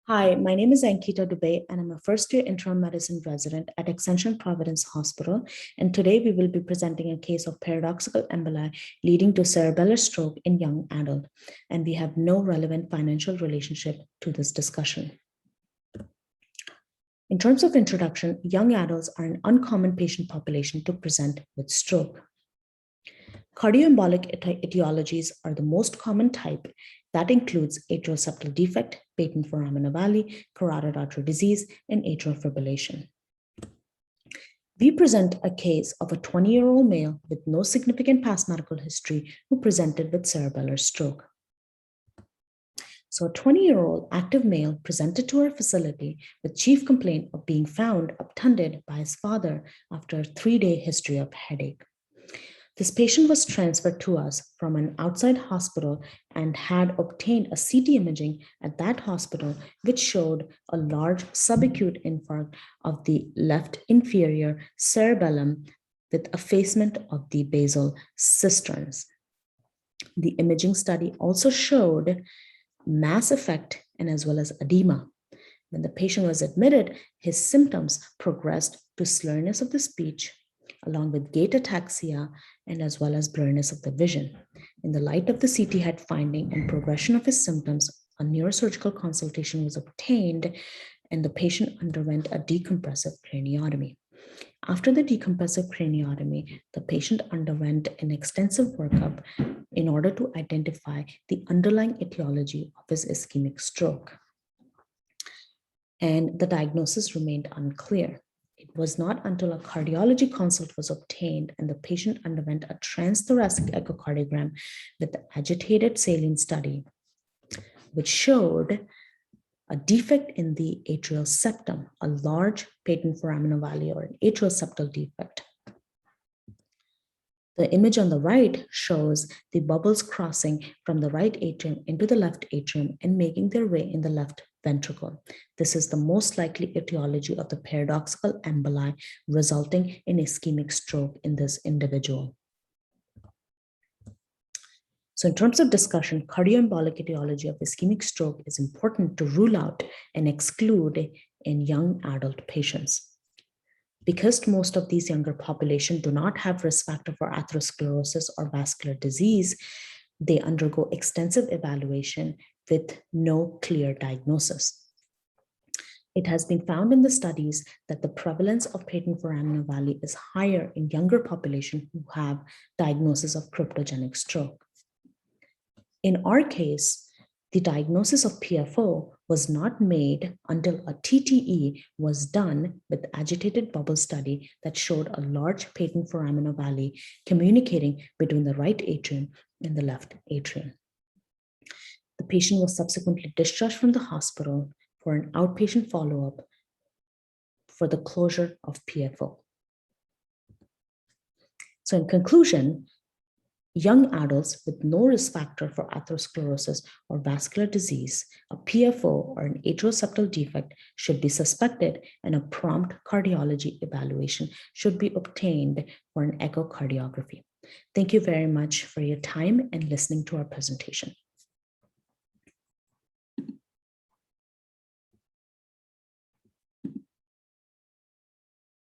Hi, my name is Ankita Dubey, and I'm a first-year internal medicine resident at Extension Providence Hospital. And today we will be presenting a case of paradoxical emboli leading to cerebellar stroke in young adult. And we have no relevant financial relationship to this discussion. In terms of introduction, young adults are an uncommon patient population to present with stroke. Cardioembolic etiologies are the most common type. That includes atrial septal defect, patent foraminovaly, carotid artery disease, and atrial fibrillation. We present a case of a 20-year-old male with no significant past medical history who presented with cerebellar stroke. So a 20-year-old active male presented to our facility with chief complaint of being found obtunded by his father after a 3-day history of headache. This patient was transferred to us from an outside hospital and had obtained a CT imaging at that hospital, which showed a large subacute infarct of the left inferior cerebellum with effacement of the basal cisterns. The imaging study also showed mass effect and as well as edema. When the patient was admitted, his symptoms progressed to slurriness of the speech, along with gait ataxia and as well as blurriness of the vision. In the light of the CT head finding and progression of his symptoms, a neurosurgical consultation was obtained and the patient underwent a decompressive craniotomy. After the decompressive craniotomy, the patient underwent an extensive workup in order to identify the underlying etiology of his ischemic stroke. And the diagnosis remained unclear. It was not until a cardiology consult was obtained and the patient underwent a transthoracic echocardiogram with the agitated saline study, which showed a defect in the atrial septum, a large patent foraminovaly or an atrial septal defect. The image on the right shows the bubbles crossing from the right atrium into the left atrium and making their way in the left ventricle. This is the most likely etiology of the paradoxical emboli, resulting in ischemic stroke in this individual. So in terms of discussion, cardioembolic etiology of ischemic stroke is important to rule out and exclude in young adult patients. Because most of these younger population do not have risk factor for atherosclerosis or vascular disease, they undergo extensive evaluation with no clear diagnosis. It has been found in the studies that the prevalence of patent foraminovaly is higher in younger population who have diagnosis of cryptogenic stroke. In our case, the diagnosis of PFO was not made until a TTE was done with agitated bubble study that showed a large patent foraminovaly communicating between the right atrium and the left atrium. The patient was subsequently discharged from the hospital for an outpatient follow-up for the closure of PFO. So in conclusion, young adults with no risk factor for atherosclerosis or vascular disease, a PFO or an atrial septal defect should be suspected and a prompt cardiology evaluation should be obtained for an echocardiography. Thank you very much for your time and listening to our presentation.